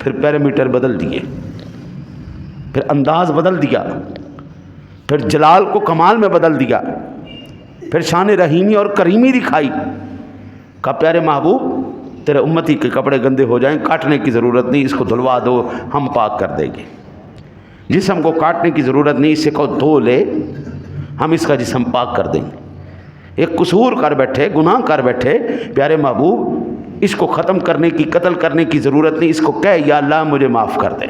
پھر پیرامیٹر بدل دیے، پھر انداز بدل دیا، پھر جلال کو کمال میں بدل دیا، پھر شان رحیمی اور کریمی دکھائی۔ کہا پیارے محبوب تیرے امتی کے کپڑے گندے ہو جائیں، کاٹنے کی ضرورت نہیں، اس کو دھلوا دو، ہم پاک کر دیں گے۔ جسم کو کاٹنے کی ضرورت نہیں، اسے کو دھو لے، ہم اس کا جسم پاک کر دیں گے۔ ایک قصور کر بیٹھے، گناہ کر بیٹھے، پیارے محبوب اس کو ختم کرنے کی، قتل کرنے کی ضرورت نہیں، اس کو کہے یا اللہ مجھے معاف کر دے،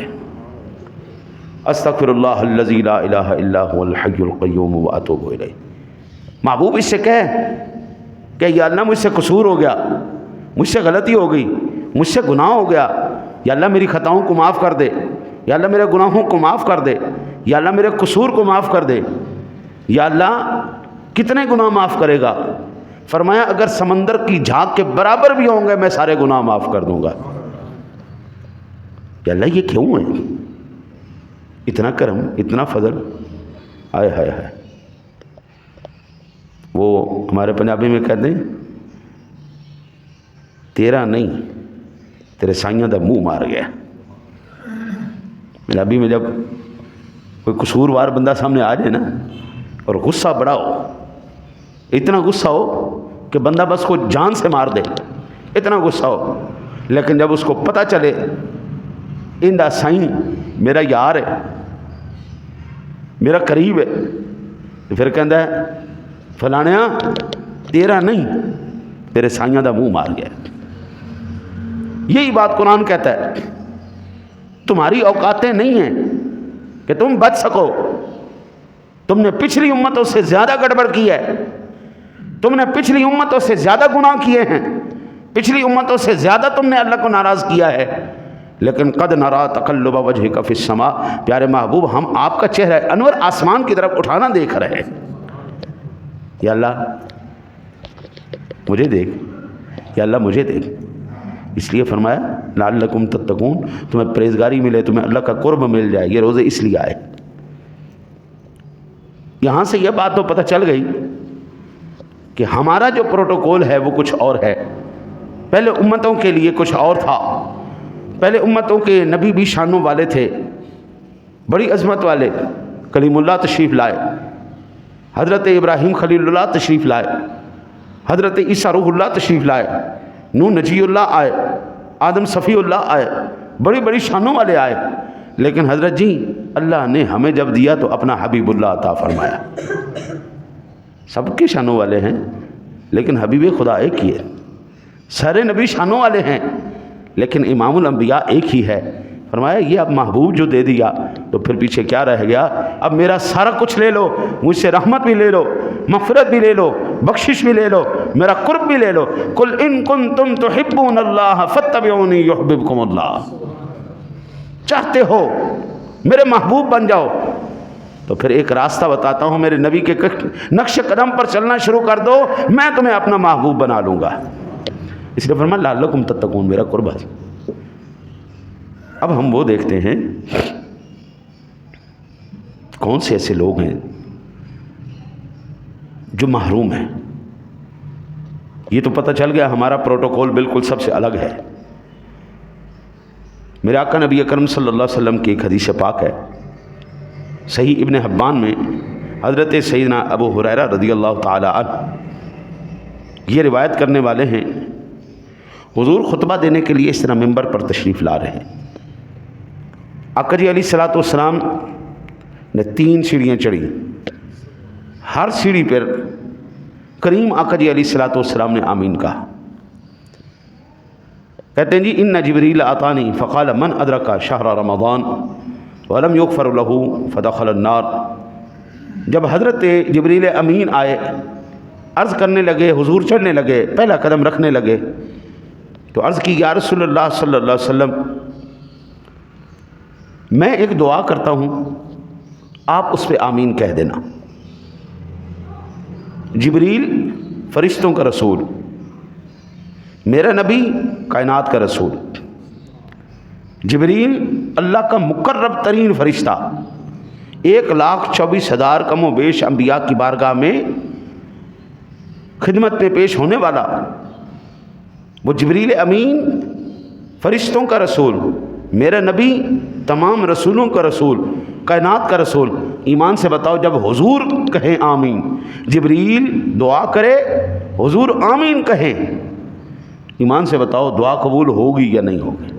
استغفر اللہ الذی لا الہ الا هو الحی القیوم واتوب الیہ۔ محبوب اس سے کہے کہ یا اللہ مجھ سے قصور ہو گیا، مجھ سے غلطی ہو گئی، مجھ سے گناہ ہو گیا، یا اللہ میری خطاؤں کو معاف کر دے، یا اللہ میرے گناہوں کو معاف کر دے، یا اللہ میرے قصور کو معاف کر دے۔ یا اللہ کتنے گناہ معاف کرے گا؟ فرمایا اگر سمندر کی جھاگ کے برابر بھی ہوں گے میں سارے گناہ معاف کر دوں گا۔ یا اللہ یہ کیوں ہے؟ اتنا کرم، اتنا فضل، آئے ہائے ہائے۔ وہ ہمارے پنجابی میں کہتے ہیں تیرا نہیں تیرے سائیاں دا منہ مار گیا۔ پنجابی میں جب کوئی قصوروار بندہ سامنے آ جائے نا اور غصہ بڑا ہو، اتنا غصہ ہو کہ بندہ بس کو جان سے مار دے، اتنا غصہ ہو، لیکن جب اس کو پتہ چلے اندہ سائیں میرا یار ہے، میرا قریب ہے، تو پھر کہندا ہے فلانیا تیرا نہیں تیرے سائیاں دا منہ مار گیا۔ یہی بات قرآن کہتا ہے، تمہاری اوقاتیں نہیں ہیں کہ تم بچ سکو، تم نے پچھلی امتوں سے زیادہ گڑبڑ کی ہے، تم نے پچھلی امتوں سے زیادہ گناہ کیے ہیں، پچھلی امتوں سے زیادہ تم نے اللہ کو ناراض کیا ہے، لیکن قد نرا تقلب وجہک فی السماء، پیارے محبوب ہم آپ کا چہرہ انور آسمان کی طرف اٹھانا دیکھ رہے ہیں۔ یا اللہ مجھے دیکھ، یا اللہ مجھے دیکھ۔ اس لیے فرمایا لعلکم تتقون، تمہیں پرہیزگاری ملے، تمہیں اللہ کا قرب مل جائے، یہ روزے اس لیے آئے۔ یہاں سے یہ بات تو پتہ چل گئی کہ ہمارا جو پروٹوکول ہے وہ کچھ اور ہے، پہلے امتوں کے لیے کچھ اور تھا۔ پہلے امتوں کے نبی بھی شانوں والے تھے، بڑی عظمت والے، کلیم اللہ تشریف لائے، حضرت ابراہیم خلیل اللہ تشریف لائے، حضرت عیسیٰ روح اللہ تشریف لائے، نوح نجی اللہ آئے، آدم صفی اللہ آئے، بڑی بڑی شانوں والے آئے، لیکن حضرت جی اللہ نے ہمیں جب دیا تو اپنا حبیب اللہ عطا فرمایا۔ سب کے شانوں والے ہیں لیکن حبیب خدا ایک ہی ہے، سارے نبی شانوں والے ہیں لیکن امام الانبیاء ایک ہی ہے۔ فرمایا یہ اب محبوب جو دے دیا تو پھر پیچھے کیا رہ گیا؟ اب میرا سارا کچھ لے لو، مجھ سے رحمت بھی لے لو، مغفرت بھی لے لو، بخشش بھی لے لو، میرا قرب بھی لے لو۔ قل ان کنتم تحبون اللہ فاتبعونی یحببکم اللہ، چاہتے ہو میرے محبوب بن جاؤ تو پھر ایک راستہ بتاتا ہوں، میرے نبی کے نقش قدم پر چلنا شروع کر دو، میں تمہیں اپنا محبوب بنا لوں گا۔ اس لیے فرمایا لعلکم تتقون، میرا قرب ہے۔ اب ہم وہ دیکھتے ہیں کون سے ایسے لوگ ہیں جو محروم ہیں۔ یہ تو پتہ چل گیا ہمارا پروٹوکول بالکل سب سے الگ ہے۔ میرے آقا نبی اکرم صلی اللہ علیہ وسلم کی ایک حدیث پاک ہے، صحیح ابن حبان میں، حضرت سیدنا ابو ہریرہ رضی اللہ تعالی عنہ یہ روایت کرنے والے ہیں، حضور خطبہ دینے کے لیے اس طرح ممبر پر تشریف لا رہے ہیں۔ آقا جی علیہ الصلوۃ والسلام نے 3 سیڑھیاں چڑھی، ہر سیڑھی پر کریم آقا جی علیہ الصلوۃ والسلام نے آمین کہا۔ کہتے ہیں جی ان جبریل اتانی فقال من ادرک شہر رمضان ولم یغفر له فدخل النار۔ جب حضرت جبریل امین آئے، عرض کرنے لگے، حضور چڑھنے لگے، پہلا قدم رکھنے لگے تو عرض کی یا رسول اللہ صلی اللہ علیہ وسلم میں ایک دعا کرتا ہوں، آپ اس پہ آمین کہہ دینا۔ جبریل فرشتوں کا رسول، میرا نبی کائنات کا رسول، جبریل اللہ کا مقرب ترین فرشتہ، 1,24,000 کم و بیش انبیاء کی بارگاہ میں خدمت پہ پیش ہونے والا وہ جبریل امین، فرشتوں کا رسول، میرے نبی تمام رسولوں کا رسول، کائنات کا رسول، ایمان سے بتاؤ جب حضور کہیں آمین، جبریل دعا کرے حضور آمین کہیں، ایمان سے بتاؤ دعا قبول ہوگی یا نہیں ہوگی؟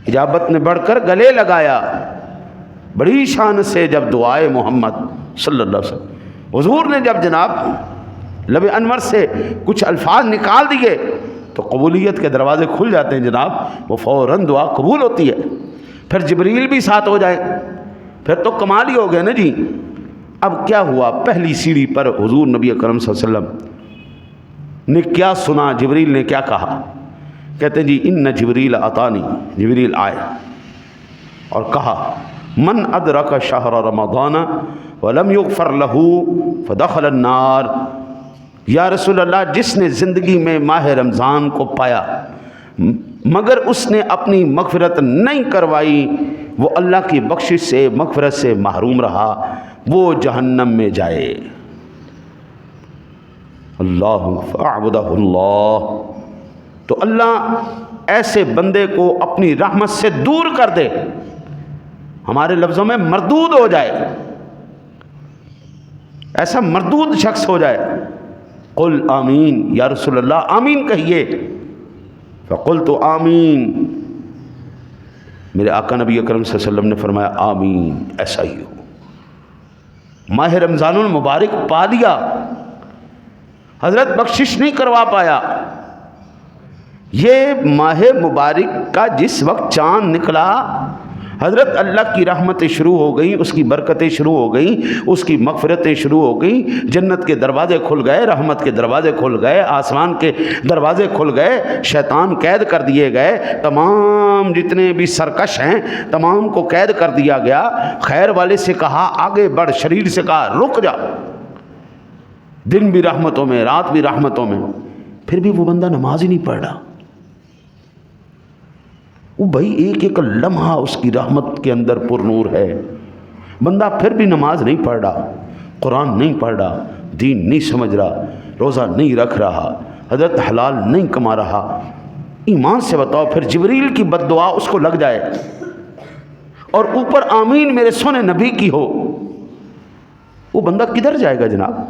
اجابت نے بڑھ کر گلے لگایا بڑی شان سے جب دعائے محمد صلی اللہ علیہ وسلم، حضور نے جب جناب لب انور سے کچھ الفاظ نکال دیے تو قبولیت کے دروازے کھل جاتے ہیں جناب، وہ فوراً دعا قبول ہوتی ہے۔ پھر جبریل بھی ساتھ ہو جائے پھر تو کمال ہی ہو گیا نا جی۔ اب کیا ہوا، پہلی سیڑھی پر حضور نبی اکرم صلی اللہ علیہ وسلم نے کیا سنا، جبریل نے کیا کہا؟ کہتے ہیں جی ان جبریل اتانی، جبریل آئے اور کہا من ادرک شہر رمضان ولم یغفر له فدخل النار، یا رسول اللہ جس نے زندگی میں ماہ رمضان کو پایا مگر اس نے اپنی مغفرت نہیں کروائی وہ اللہ کی بخشش سے مغفرت سے محروم رہا، وہ جہنم میں جائے۔ اللہ فاعبدہ اللہ، تو اللہ ایسے بندے کو اپنی رحمت سے دور کر دے، ہمارے لفظوں میں مردود ہو جائے، ایسا مردود شخص ہو جائے۔ قل آمین، یا رسول اللہ آمین کہیے، فقلت آمین، میرے آقا نبی اکرم صلی اللہ علیہ وسلم نے فرمایا آمین، ایسا ہی ہو۔ ماہ رمضان المبارک پا لیا، حضرت بخشش نہیں کروا پایا۔ یہ ماہ مبارک کا جس وقت چاند نکلا حضرت اللہ کی رحمتیں شروع ہو گئیں، اس کی برکتیں شروع ہو گئیں، اس کی مغفرتیں شروع ہو گئیں، جنت کے دروازے کھل گئے، رحمت کے دروازے کھل گئے، آسمان کے دروازے کھل گئے، شیطان قید کر دیے گئے، تمام جتنے بھی سرکش ہیں تمام کو قید کر دیا گیا۔ خیر والے سے کہا آگے بڑھ، شریر سے کہا رک جا، دن بھی رحمتوں میں رات بھی رحمتوں میں، پھر بھی وہ بندہ نماز ہی نہیں پڑھ رہا۔ وہ بھائی ایک ایک لمحہ اس کی رحمت کے اندر پر نور ہے، بندہ پھر بھی نماز نہیں پڑھ رہا، قرآن نہیں پڑھ رہا، دین نہیں سمجھ رہا، روزہ نہیں رکھ رہا، حضرت حلال نہیں کما رہا۔ ایمان سے بتاؤ پھر جبریل کی بد دعا اس کو لگ جائے اور اوپر آمین میرے سونے نبی کی ہو، وہ بندہ کدھر جائے گا جناب؟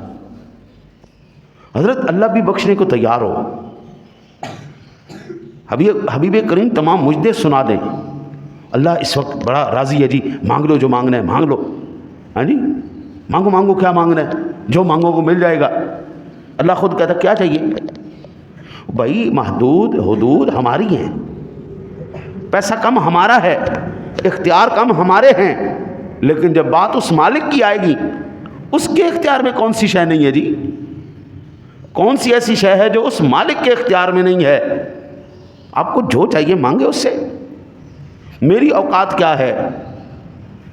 حضرت اللہ بھی بخشنے کو تیار ہو، حبیب کریم تمام مجدے سنا دیں، اللہ اس وقت بڑا راضی ہے جی، مانگ لو جو مانگنا ہے مانگ لو، ہاں جی مانگو مانگو کیا مانگنا ہے، جو مانگو کو مل جائے گا۔ اللہ خود کہتا کیا چاہیے؟ بھائی محدود حدود ہماری ہیں، پیسہ کم ہمارا ہے، اختیار کم ہمارے ہیں، لیکن جب بات اس مالک کی آئے گی اس کے اختیار میں کون سی شے نہیں ہے جی؟ کون سی ایسی شے ہے جو اس مالک کے اختیار میں نہیں ہے؟ آپ کو جو چاہیے مانگے اس سے۔ میری اوقات کیا ہے؟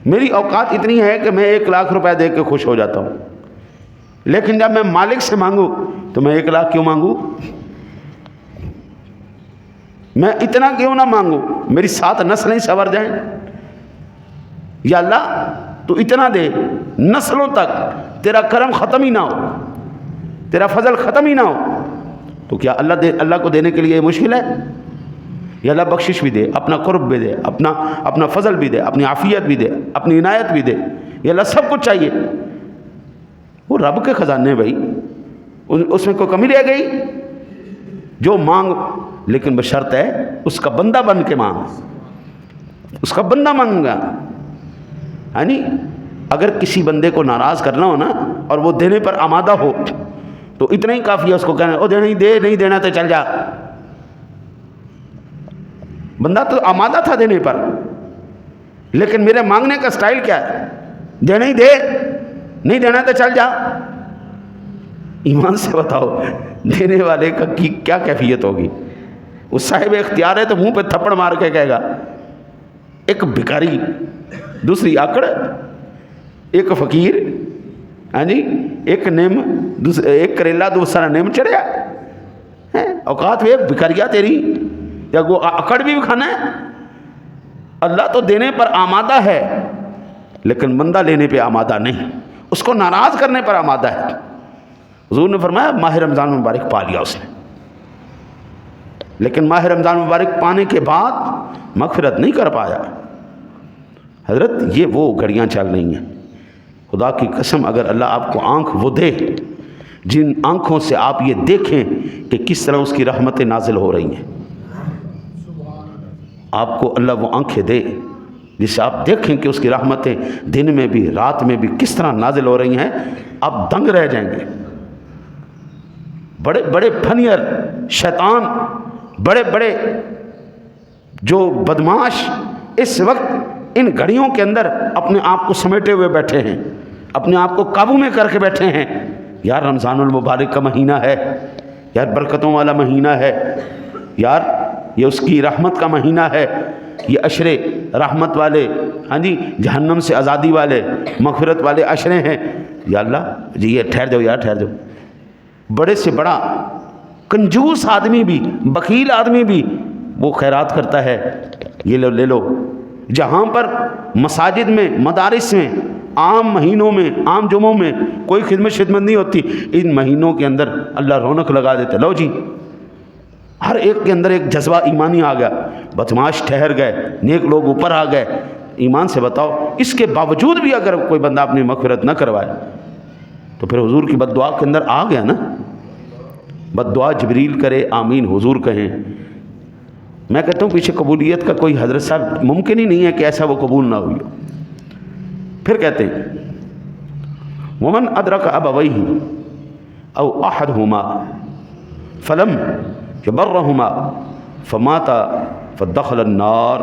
میری اوقات اتنی ہے کہ میں 1,00,000 روپے دے کے خوش ہو جاتا ہوں، لیکن جب میں مالک سے مانگوں تو میں 1,00,000 کیوں مانگوں؟ میں اتنا کیوں نہ مانگوں؟ میری 7 نسلیں سنور جائیں۔ یا اللہ تو اتنا دے نسلوں تک تیرا کرم ختم ہی نہ ہو، تیرا فضل ختم ہی نہ ہو، تو کیا اللہ کو دینے کے لیے مشکل ہے؟ یا اللہ بخشش بھی دے، اپنا قرب بھی دے، اپنا فضل بھی دے، اپنی عافیت بھی دے، اپنی عنایت بھی دے، یا اللہ سب کچھ چاہیے۔ وہ رب کے خزانے بھائی، اس میں کوئی کمی رہ گئی؟ جو مانگ، لیکن بشرط ہے اس کا بندہ بن کے مانگ، اس کا بندہ مانگا، یعنی اگر کسی بندے کو ناراض کرنا ہو نا اور وہ دینے پر آمادہ ہو تو اتنا ہی کافی ہے اس کو کہنا او دینا ہی دے، نہیں دینا تو چل جا۔ بندہ تو آمادہ تھا دینے پر، لیکن میرے مانگنے کا سٹائل کیا ہے؟ دینا ہی دے، نہیں دینا تو چل جا۔ ایمان سے بتاؤ دینے والے کا کی کیا کیفیت ہوگی؟ وہ صاحب اختیار ہے تو منہ پہ تھپڑ مار کے کہے گا، ایک بھکاری دوسری آکڑ، ایک فقیر، ہاں جی ایک نیم ایک کریلا دوسرا نیم چڑھیا، اوقات میں بھکاریا تیری، یا وہ اکڑ بھی کھانا ہے۔ اللہ تو دینے پر آمادہ ہے لیکن بندہ لینے پہ آمادہ نہیں، اس کو ناراض کرنے پر آمادہ ہے۔ حضور نے فرمایا ماہ رمضان مبارک پا لیا اس نے، لیکن ماہ رمضان مبارک پانے کے بعد مغفرت نہیں کر پایا۔ حضرت یہ وہ گھڑیاں چل رہی ہیں، خدا کی قسم اگر اللہ آپ کو آنکھ وہ دے جن آنکھوں سے آپ یہ دیکھیں کہ کس طرح اس کی رحمتیں نازل ہو رہی ہیں، آپ کو اللہ وہ آنکھیں دے جس سے آپ دیکھیں کہ اس کی رحمتیں دن میں بھی رات میں بھی کس طرح نازل ہو رہی ہیں، آپ دنگ رہ جائیں گے۔ بڑے بڑے پھنیر شیطان، بڑے بڑے جو بدماش اس وقت ان گھڑیوں کے اندر اپنے آپ کو سمیٹے ہوئے بیٹھے ہیں، اپنے آپ کو قابو میں کر کے بیٹھے ہیں۔ یار رمضان المبارک کا مہینہ ہے، یار برکتوں والا مہینہ ہے، یار یہ اس کی رحمت کا مہینہ ہے، یہ عشرے رحمت والے، ہاں جی جہنم سے آزادی والے، مغفرت والے عشرے ہیں۔ یا اللہ جی یہ ٹھہر جاؤ یار، ٹھہر جاؤ۔ بڑے سے بڑا کنجوس آدمی بھی، بخیل آدمی بھی وہ خیرات کرتا ہے، یہ لو لے لو۔ جہاں پر مساجد میں، مدارس میں، عام مہینوں میں، عام جمعوں میں کوئی خدمت نہیں ہوتی، ان مہینوں کے اندر اللہ رونق لگا دیتے، لو جی ہر ایک کے اندر ایک جذبہ ایمانی آ گیا، بدماش ٹھہر گئے، نیک لوگ اوپر آ گئے۔ ایمان سے بتاؤ، اس کے باوجود بھی اگر کوئی بندہ اپنی مغفرت نہ کروائے تو پھر حضور کی بد دعا کے اندر آ گیا نا۔ بد دعا جبریل کرے آمین حضور کہیں۔ میں کہتا ہوں پیچھے قبولیت کا کوئی حضرت صاحب ممکن ہی نہیں ہے کہ ایسا وہ قبول نہ ہوئی ہو۔ پھر کہتے ہیں ومن ادرک ابویہ او احدہما فلم یبرہما فمات فدخل النار۔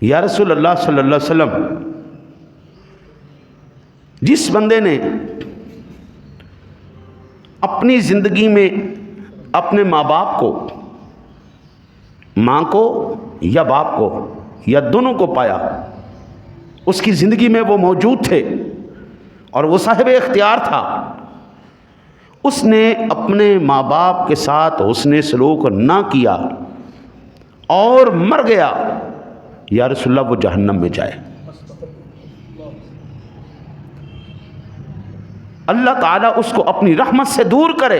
یا رسول اللہ صلی اللہ علیہ وسلم، جس بندے نے اپنی زندگی میں اپنے ماں باپ کو، ماں کو یا باپ کو یا دونوں کو پایا، اس کی زندگی میں وہ موجود تھے اور وہ صاحب اختیار تھا، اس نے اپنے ماں باپ کے ساتھ حسن سلوک نہ کیا اور مر گیا، یا رسول اللہ وہ جہنم میں جائے۔ اللہ تعالیٰ اس کو اپنی رحمت سے دور کرے،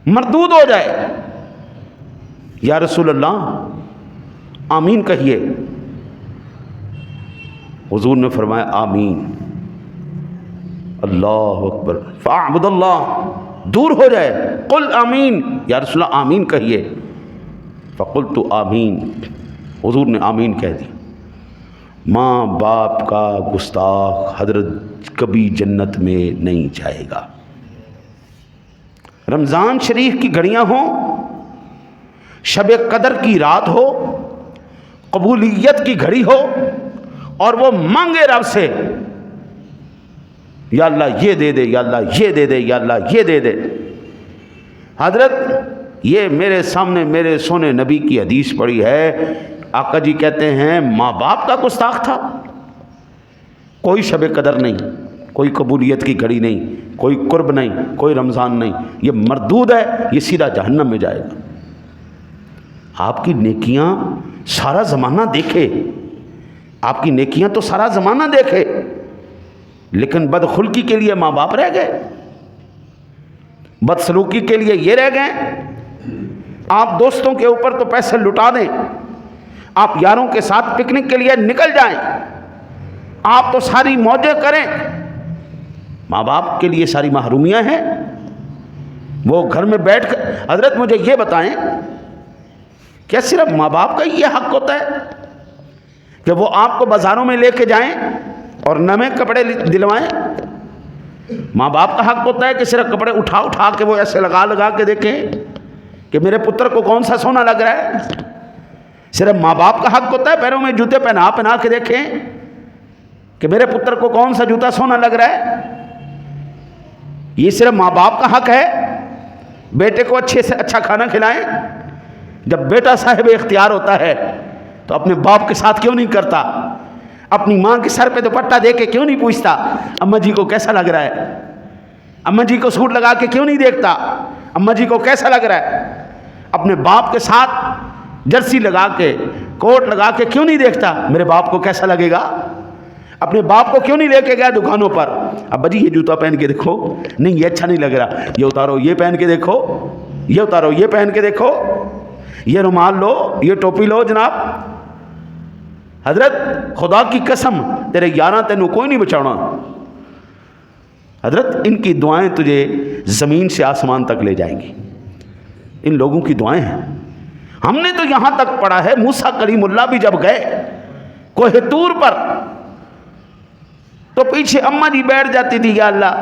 مردود ہو جائے۔ یا رسول اللہ آمین کہیے۔ حضور نے فرمایا آمین، اللہ اکبر، فاعبد اللہ، دور ہو جائے، قل آمین، یا رسول اللہ آمین کہیے۔ فقلت آمین، حضور نے آمین کہہ دی۔ ماں باپ کا گستاخ حضرت کبھی جنت میں نہیں جائے گا۔ رمضان شریف کی گھڑیاں ہوں، شب قدر کی رات ہو، قبولیت کی گھڑی ہو، اور وہ مانگے رب سے یا اللہ یہ دے دے، یا اللہ یہ دے دے، یا اللہ یہ دے دے۔ حضرت یہ میرے سامنے میرے سونے نبی کی حدیث پڑھی ہے، آقا جی کہتے ہیں ماں باپ کا گستاخ تھا، کوئی شب قدر نہیں، کوئی قبولیت کی گھڑی نہیں، کوئی قرب نہیں، کوئی رمضان نہیں، یہ مردود ہے، یہ سیدھا جہنم میں جائے گا۔ آپ کی نیکیاں سارا زمانہ دیکھے، آپ کی نیکیاں تو سارا زمانہ دیکھے، لیکن بدخلقی کے لیے ماں باپ رہ گئے، بدسلوکی کے لیے یہ رہ گئے۔ آپ دوستوں کے اوپر تو پیسے لٹا دیں، آپ یاروں کے ساتھ پکنک کے لیے نکل جائیں، آپ تو ساری موجیں کریں، ماں باپ کے لیے ساری محرومیاں ہیں۔ وہ گھر میں بیٹھ کر، حضرت مجھے یہ بتائیں کیا صرف ماں باپ کا یہ حق ہوتا ہے کہ وہ آپ کو بازاروں میں لے کے جائیں اور نئے کپڑے دلوائیں؟ ماں باپ کا حق ہوتا ہے کہ صرف کپڑے اٹھا اٹھا کے وہ ایسے لگا لگا کے دیکھیں کہ میرے پتر کو کون سا سونا لگ رہا ہے؟ صرف ماں باپ کا حق ہوتا ہے پیروں میں جوتے پہنا پہنا کے دیکھیں کہ میرے پتر کو کون سا جوتا سونا لگ رہا ہے؟ یہ صرف ماں باپ کا حق ہے؟ بیٹے کو اچھے سے اچھا کھانا کھلائیں۔ جب بیٹا صاحب اختیار ہوتا ہے تو اپنے باپ کے ساتھ کیوں نہیں کرتا؟ اپنی ماں کے سر پہ دوپٹہ دے کے کیوں نہیں پوچھتا اماں جی کو کیسا لگ رہا ہے؟ اماں جی کو سوٹ لگا کے کیوں نہیں دیکھتا اماں جی کو کیسا لگ رہا ہے؟ اپنے باپ کے ساتھ جرسی لگا کے کوٹ لگا کے کیوں نہیں دیکھتا میرے باپ کو کیسا لگے گا؟ اپنے باپ کو کیوں نہیں لے کے گیا دکانوں پر؟ ابا جی یہ جوتا پہن کے دیکھو، نہیں یہ اچھا نہیں لگ رہا، یہ اتارو یہ پہن کے دیکھو، یہ اتارو یہ پہن کے دیکھو، یہ رومال لو، یہ ٹوپی لو جناب۔ حضرت خدا کی قسم تیرے یاراں تینوں کوئی نہیں بچانا۔ حضرت ان کی دعائیں تجھے زمین سے آسمان تک لے جائیں گی، ان لوگوں کی دعائیں ہیں۔ ہم نے تو یہاں تک پڑھا ہے موسیٰ کلیم اللہ بھی جب گئے کوہ طور پر تو پیچھے اماں جی بیٹھ جاتی تھی، یا اللہ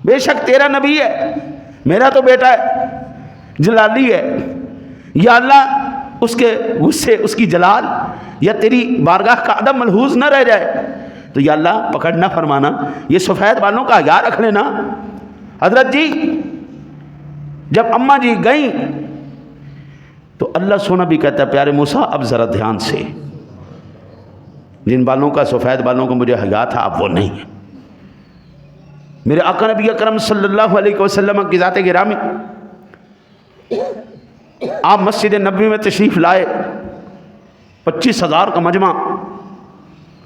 بے شک تیرا نبی ہے، میرا تو بیٹا ہے جلالی ہے، یا اللہ اس کے غصے، اس کی جلال یا تیری بارگاہ کا ادب ملحوظ نہ رہ جائے تو یا اللہ پکڑنا فرمانا، یہ سفید بالوں کا حیا رکھ لینا۔ حضرت جی جب اماں جی گئیں تو اللہ سونا بھی کہتا ہے پیارے موسیٰ اب ذرا دھیان سے، جن بالوں کا سفید بالوں کا مجھے حیا تھا اب وہ نہیں ہے۔ میرے آقا نبی اکرم صلی اللہ علیہ وسلم کی ذات گرامی، آپ مسجد نبوی میں تشریف لائے، 25,000 کا مجمع،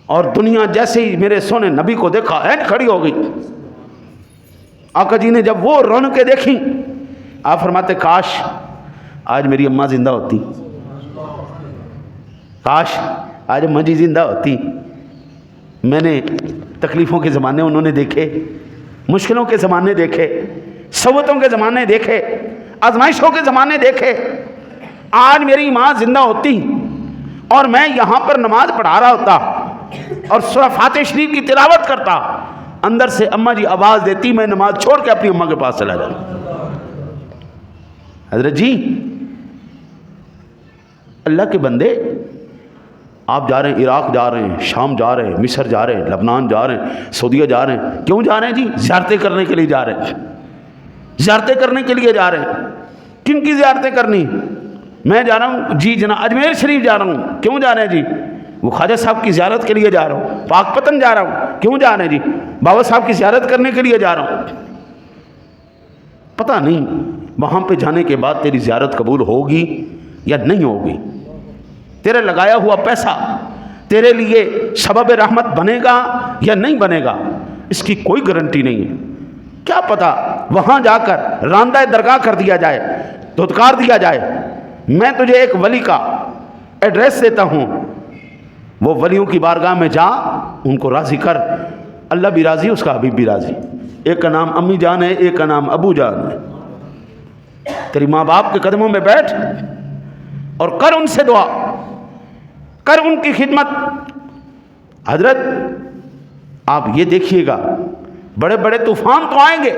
اور دنیا جیسے ہی میرے سونے نبی کو دیکھا این کھڑی ہو گئی۔ آقا جی نے جب وہ رونقیں دیکھیں آپ فرماتے کاش آج میری اماں زندہ ہوتی، کاش آج اماں جی زندہ ہوتی۔ میں نے تکلیفوں کے زمانے انہوں نے دیکھے، مشکلوں کے زمانے دیکھے، صعوبتوں کے زمانے دیکھے، آزمائشوں کے زمانے دیکھے، آج میری ماں زندہ ہوتی اور میں یہاں پر نماز پڑھا رہا ہوتا اور سورہ فاتح شریف کی تلاوت کرتا، اندر سے اماں جی آواز دیتی، میں نماز چھوڑ کے اپنی اماں کے پاس چلا جاتا۔ حضرت جی اللہ کے بندے، آپ جا رہے ہیں عراق جا رہے ہیں، شام جا رہے ہیں، مصر جا رہے ہیں، لبنان جا رہے ہیں، سعودیہ جا رہے ہیں، کیوں جا رہے ہیں جی؟ زیارتیں کرنے کے لیے جا رہے ہیں، زیارتیں کرنے کے لیے جا رہے ہیں۔ کن کی زیارتیں کرنی؟ میں جا رہا ہوں جی جناب اجمیر شریف جا رہا ہوں، کیوں جا رہے ہیں جی؟ وہ خواجہ صاحب کی زیارت کے لیے جا رہا ہوں۔ پاک پتن جا رہا ہوں، کیوں جا رہے ہیں جی؟ بابا صاحب کی زیارت کرنے کے لیے جا رہا ہوں۔ پتہ نہیں وہاں پہ جانے کے بعد تیری زیارت قبول ہوگی یا نہیں ہوگی، تیرے لگایا ہوا پیسہ تیرے لیے سبب رحمت بنے گا یا نہیں بنے گا، اس کی کوئی گارنٹی نہیں ہے۔ کیا پتہ وہاں جا کر راندہ درگاہ کر دیا جائے، دھتکار دیا جائے۔ میں تجھے ایک ولی کا ایڈریس دیتا ہوں، وہ ولیوں کی بارگاہ میں جا، ان کو راضی کر، اللہ بھی راضی، اس کا حبیب بھی راضی۔ ایک کا نام امی جان ہے، ایک کا نام ابو جان ہے۔ تیری ماں باپ کے قدموں میں بیٹھ اور کر ان سے دعا، کر ان کی خدمت۔ حضرت آپ یہ دیکھیے گا بڑے بڑے طوفان تو آئیں گے،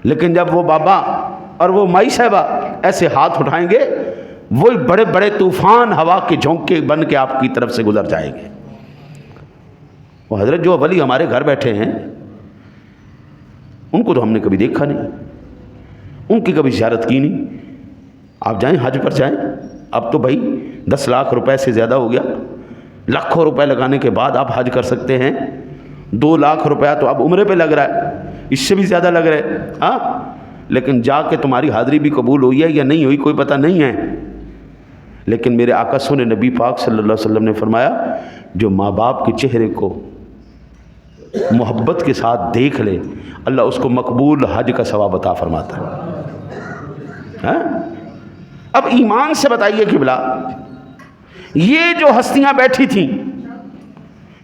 لیکن جب وہ بابا اور وہ مائی صاحبہ ایسے ہاتھ اٹھائیں گے، وہی بڑے بڑے طوفان ہوا کے جھونکے بن کے آپ کی طرف سے گزر جائیں گے۔ وہ حضرت جو ولی ہمارے گھر بیٹھے ہیں ان کو تو ہم نے کبھی دیکھا نہیں، ان کی کبھی زیارت کی نہیں۔ آپ جائیں حج پر جائیں، اب تو بھائی 10 لاکھ روپے سے زیادہ ہو گیا، لاکھوں روپے لگانے کے بعد آپ حج کر سکتے ہیں۔ 2 لاکھ روپیہ تو اب عمرے پہ لگ رہا ہے، اس سے بھی زیادہ لگ رہا ہے، ہاں، لیکن جا کے تمہاری حاضری بھی قبول ہوئی ہے یا نہیں ہوئی کوئی پتہ نہیں ہے۔ لیکن میرے آقا سونے نبی پاک صلی اللہ علیہ وسلم نے فرمایا جو ماں باپ کے چہرے کو محبت کے ساتھ دیکھ لے، اللہ اس کو مقبول حج کا ثواب عطا فرماتا ہے۔ اب ایمان سے بتائیے قبلہ، یہ جو ہستیاں بیٹھی تھیں،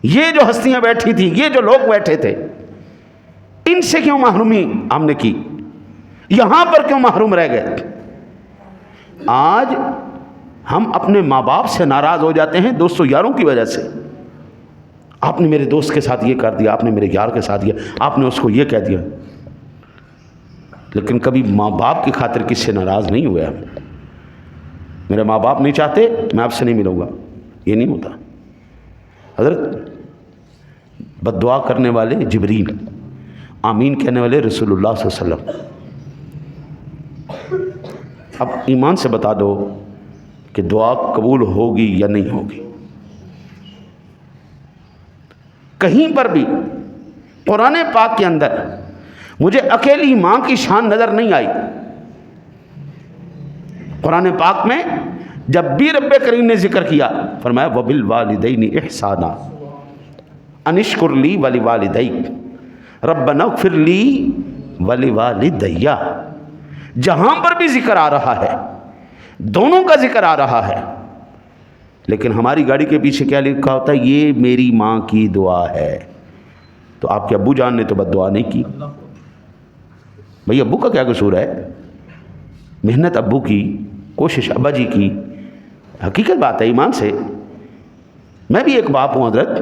یہ جو ہستیاں بیٹھی تھیں، یہ جو لوگ بیٹھے تھے، ان سے کیوں محرومی ہم نے کی؟ یہاں پر کیوں محروم رہ گئے؟ آج ہم اپنے ماں باپ سے ناراض ہو جاتے ہیں دوستوں یاروں کی وجہ سے۔ آپ نے میرے دوست کے ساتھ یہ کر دیا، آپ نے میرے یار کے ساتھ یہ، آپ نے اس کو یہ کہہ دیا، لیکن کبھی ماں باپ کی خاطر کس سے ناراض نہیں ہوئے ہم۔ میرے ماں باپ نہیں چاہتے میں آپ سے نہیں ملوں گا، یہ نہیں ہوتا۔ حضرت بد دعا کرنے والے جبریل، آمین کہنے والے رسول اللہ صلی اللہ علیہ وسلم۔ اب ایمان سے بتا دو کہ دعا قبول ہوگی یا نہیں ہوگی؟ کہیں پر بھی قرآن پاک کے اندر مجھے اکیلی ماں کی شان نظر نہیں آئی۔ قرآن پاک میں جب بھی رب کریم نے ذکر کیا فرمایا وَبِالْوَالِدَيْنِ إِحْسَانًا، انشکر لی ولوالدیک ربنا اغفر لی ولوالدی. جہاں پر بھی ذکر آ رہا ہے دونوں کا ذکر آ رہا ہے، لیکن ہماری گاڑی کے پیچھے کیا لکھا ہوتا ہے؟ یہ میری ماں کی دعا ہے. تو آپ کے ابو جان نے تو بد دعا نہیں کی. بھئی ابو کا کیا قصور ہے؟ محنت ابو کی، کوشش ابا جی کی. حقیقت بات ہے ایمان سے. میں بھی ایک باپ ہوں حضرت.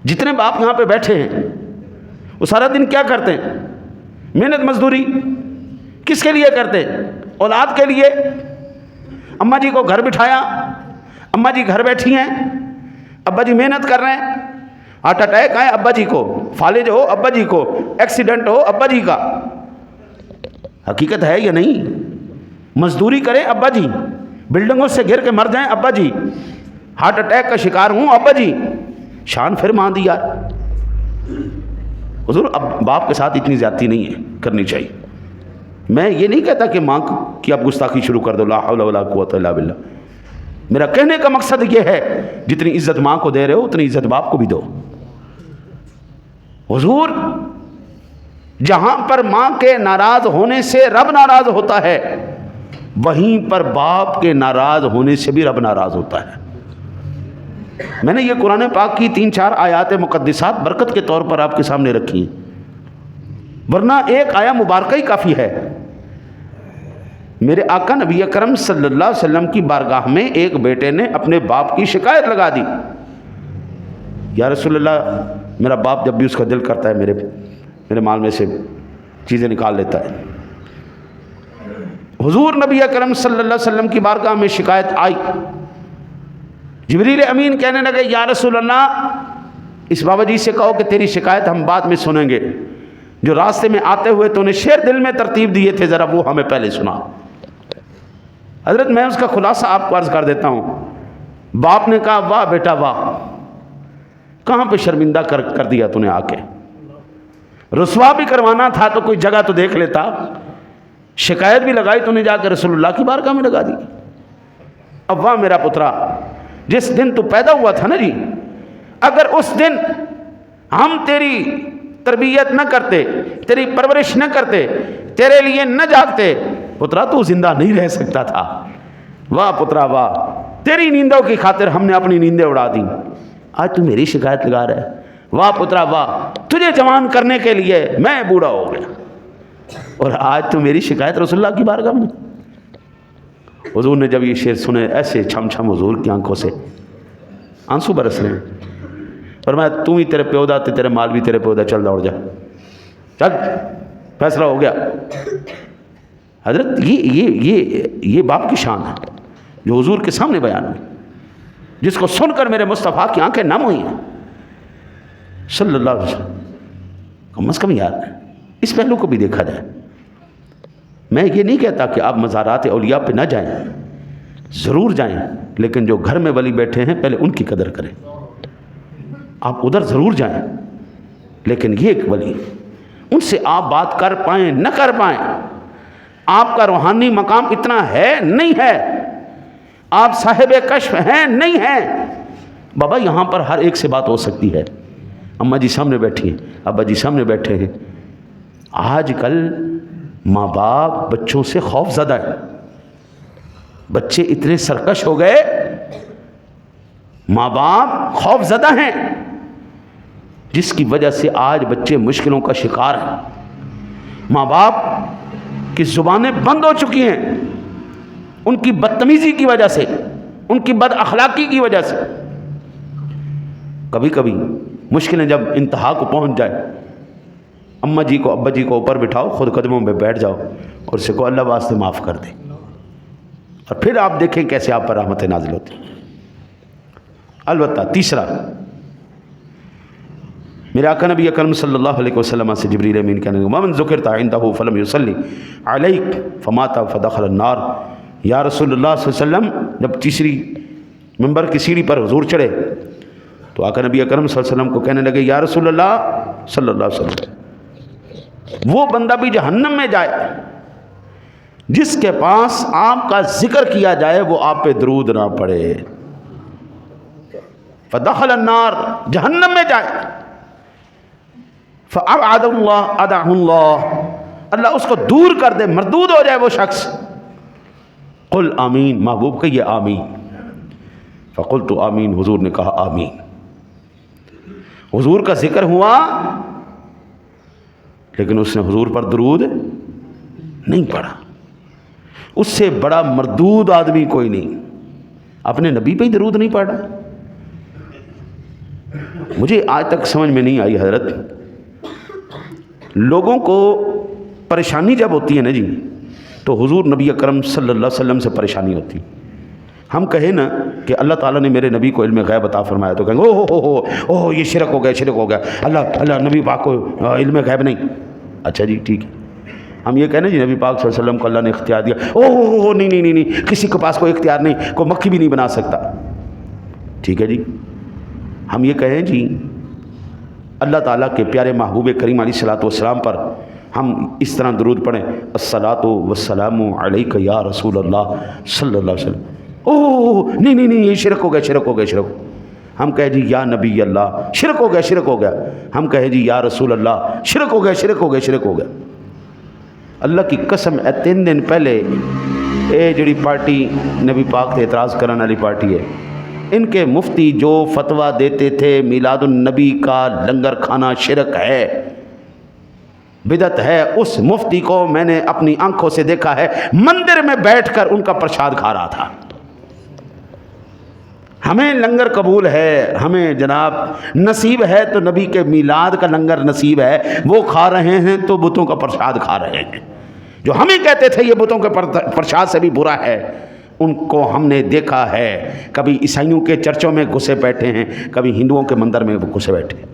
جتنے باپ یہاں پہ بیٹھے ہیں وہ سارا دن کیا کرتے ہیں؟ محنت مزدوری. کس کے لیے کرتے ہیں؟ اولاد کے لیے. اماں جی کو گھر بٹھایا، اماں جی گھر بیٹھی ہیں، ابا جی محنت کر رہے ہیں. ہارٹ اٹیک آئے ابا جی کو، فالج ہو ابا جی کو، ایکسیڈنٹ ہو ابا جی کا. حقیقت ہے یا نہیں؟ مزدوری کریں ابا جی، بلڈنگوں سے گر کے مر جائیں ابا جی، ہارٹ اٹیک کا شکار ہوں ابا جی. شان پھر مان دی یار. حضور اب باپ کے ساتھ اتنی زیادتی نہیں ہے کرنی چاہیے. میں یہ نہیں کہتا کہ ماں کی آپ گستاخی شروع کر دو، لا حول ولا قوت الا باللہ. میرا کہنے کا مقصد یہ ہے جتنی عزت ماں کو دے رہے ہو اتنی عزت باپ کو بھی دو. حضور جہاں پر ماں کے ناراض ہونے سے رب ناراض ہوتا ہے وہیں پر باپ کے ناراض ہونے سے بھی رب ناراض ہوتا ہے. میں نے یہ قرآن پاک کی 3-4 آیات مقدسات برکت کے طور پر آپ کے سامنے رکھی ہیں، ورنہ ایک آیا مبارکہ ہی کافی ہے. میرے آقا نبی اکرم صلی اللہ علیہ وسلم کی بارگاہ میں ایک بیٹے نے اپنے باپ کی شکایت لگا دی. یا رسول اللہ میرا باپ جب بھی اس کا دل کرتا ہے میرے مال میں سے چیزیں نکال لیتا ہے. حضور نبی اکرم صلی اللہ علیہ وسلم کی بارگاہ میں شکایت آئی. جبریل امین کہنے لگے یا رسول اللہ اس بابا جی سے کہو کہ تیری شکایت ہم بعد میں سنیں گے، جو راستے میں آتے ہوئے تو نے شعر دل میں ترتیب دیے تھے ذرا وہ ہمیں پہلے سنا. حضرت میں اس کا خلاصہ آپ کو عرض کر دیتا ہوں. باپ نے کہا واہ بیٹا واہ، کہاں پہ شرمندہ کر دیا تو نے آ کے. رسوا بھی کروانا تھا تو کوئی جگہ تو دیکھ لیتا. شکایت بھی لگائی تو نے جا کے رسول اللہ کی بارگاہ میں لگا دی. اب واہ میرا پترا، جس دن تو پیدا ہوا تھا نا جی، اگر اس دن ہم تیری تربیت نہ کرتے، تیری پرورش نہ کرتے، تیرے لیے نہ جاگتے، پترا تو زندہ نہیں رہ سکتا تھا. واہ پترا واہ، تیری نیندوں کی خاطر ہم نے اپنی نیندیں اڑا دی، آج تو میری شکایت لگا رہا ہے. واہ پترا واہ، تجھے جوان کرنے کے لیے میں بوڑھا ہو گیا اور آج تو میری شکایت رسول اللہ کی بارگاہ میں. حضور نے جب یہ شعر سنے ایسے چھم چھم حضور کی آنکھوں سے آنسو برس رہے ہیں. فرمایا تو ہی تیرے پیو دا تیرے مال بھی تیرے پیو دا، چل دوڑ جا چل، فیصلہ ہو گیا. حضرت یہ باپ کی شان ہے جو حضور کے سامنے بیان ہوئی، جس کو سن کر میرے مصطفیٰ کی آنکھیں نم ہوئی ہیں صلی اللہ علیہ وسلم. کم از کم یار اس پہلو کو بھی دیکھا جائے. میں یہ نہیں کہتا کہ آپ مزارات اولیاء پہ نہ جائیں، ضرور جائیں، لیکن جو گھر میں ولی بیٹھے ہیں پہلے ان کی قدر کریں. آپ ادھر ضرور جائیں، لیکن یہ ایک ولی، ان سے آپ بات کر پائیں نہ کر پائیں، آپ کا روحانی مقام اتنا ہے نہیں ہے، آپ صاحب کشف ہیں نہیں ہیں. بابا یہاں پر ہر ایک سے بات ہو سکتی ہے. اماں جی سامنے بیٹھی ہیں، ابا جی سامنے بیٹھے ہیں. آج کل ماں باپ بچوں سے خوف زدہ ہے. بچے اتنے سرکش ہو گئے، ماں باپ خوف زدہ ہیں، جس کی وجہ سے آج بچے مشکلوں کا شکار ہیں. ماں باپ کی زبانیں بند ہو چکی ہیں ان کی بدتمیزی کی وجہ سے، ان کی بد اخلاقی کی وجہ سے. کبھی کبھی مشکلیں جب انتہا کو پہنچ جائے، اماں جی کو ابا جی کو اوپر بٹھاؤ، خود قدموں میں بیٹھ جاؤ اور اسے کو اللہ واسطے معاف کر دے، اور پھر آپ دیکھیں کیسے آپ پر رحمتیں نازل ہوتی ہیں. البتہ تیسرا، میرے آقا نبی اکرم صلی اللہ علیہ وسلم سے جبریل امین کہنے لگے ومن ذکرت عنده فلم يصلي عليك فمات فدخل النار. یا رسول اللہ صلی اللہ علیہ وسلم جب تیسری منبر کی سیڑھی پر حضور چڑھے تو آقا نبی اکرم صلی اللہ علیہ وسلم کو کہنے لگے یا رسول اللہ صلی اللہ علیہ وسلم، وہ بندہ بھی جہنم میں جائے جس کے پاس آپ کا ذکر کیا جائے وہ آپ پہ درود نہ پڑے. فدخل النار، جہنم میں جائے، فابعد اللہ ادعہ اللہ، اللہ اس کو دور کر دے، مردود ہو جائے وہ شخص. قل آمین، محبوب کہیے آمین. فقلت آمین، حضور نے کہا آمین. حضور کا ذکر ہوا لیکن اس نے حضور پر درود نہیں پڑھا. اس سے بڑا مردود آدمی کوئی نہیں. اپنے نبی پہ ہی درود نہیں پڑھ رہا. مجھے آج تک سمجھ میں نہیں آئی حضرت، لوگوں کو پریشانی جب ہوتی ہے نا جی، تو حضور نبی اکرم صلی اللہ علیہ وسلم سے پریشانی ہوتی. ہم کہیں نا کہ اللہ تعالیٰ نے میرے نبی کو علم غیب عطا فرمایا تو کہیں گے اوہ یہ شرک ہو گیا، شرک ہو گیا، اللہ نبی پاک کو علم غیب نہیں. اچھا جی ٹھیک ہے. ہم یہ کہنا جی نبی پاک صلی اللہ علیہ وسلم کو اللہ نے اختیار دیا، نہیں، کسی کے پاس کوئی اختیار نہیں، کوئی مکھی بھی نہیں بنا سکتا. ٹھیک ہے جی. ہم یہ کہیں جی اللہ تعالیٰ کے پیارے محبوب کریم علیہ الصلوۃ والسلام پر ہم اس طرح درود پڑھیں، الصلاۃ والسلام علیک یا رسول اللہ صلی اللہ علیہ وسلم. نہیں یہ شرک ہو گیا. ہم کہیں جی یا نبی اللہ، شرک ہو گیا. ہم کہیں جی یا رسول اللہ، شرک ہو گیا. اللہ کی قسم، 3 دن پہلے اے جڑی پارٹی نبی پاک تے اعتراض کرنے والی پارٹی ہے، ان کے مفتی جو فتویٰ دیتے تھے میلاد النبی کا لنگر کھانا شرک ہے، بدعت ہے، اس مفتی کو میں نے اپنی آنکھوں سے دیکھا ہے مندر میں بیٹھ کر ان کا پرشاد کھا رہا تھا. ہمیں لنگر قبول ہے، ہمیں جناب نصیب ہے تو نبی کے میلاد کا لنگر نصیب ہے، وہ کھا رہے ہیں تو بتوں کا پرشاد کھا رہے ہیں. جو ہمیں کہتے تھے یہ بتوں کے پرشاد سے بھی برا ہے، ان کو ہم نے دیکھا ہے کبھی عیسائیوں کے چرچوں میں گھسے بیٹھے ہیں، کبھی ہندوؤں کے مندر میں وہ گھسے بیٹھے ہیں.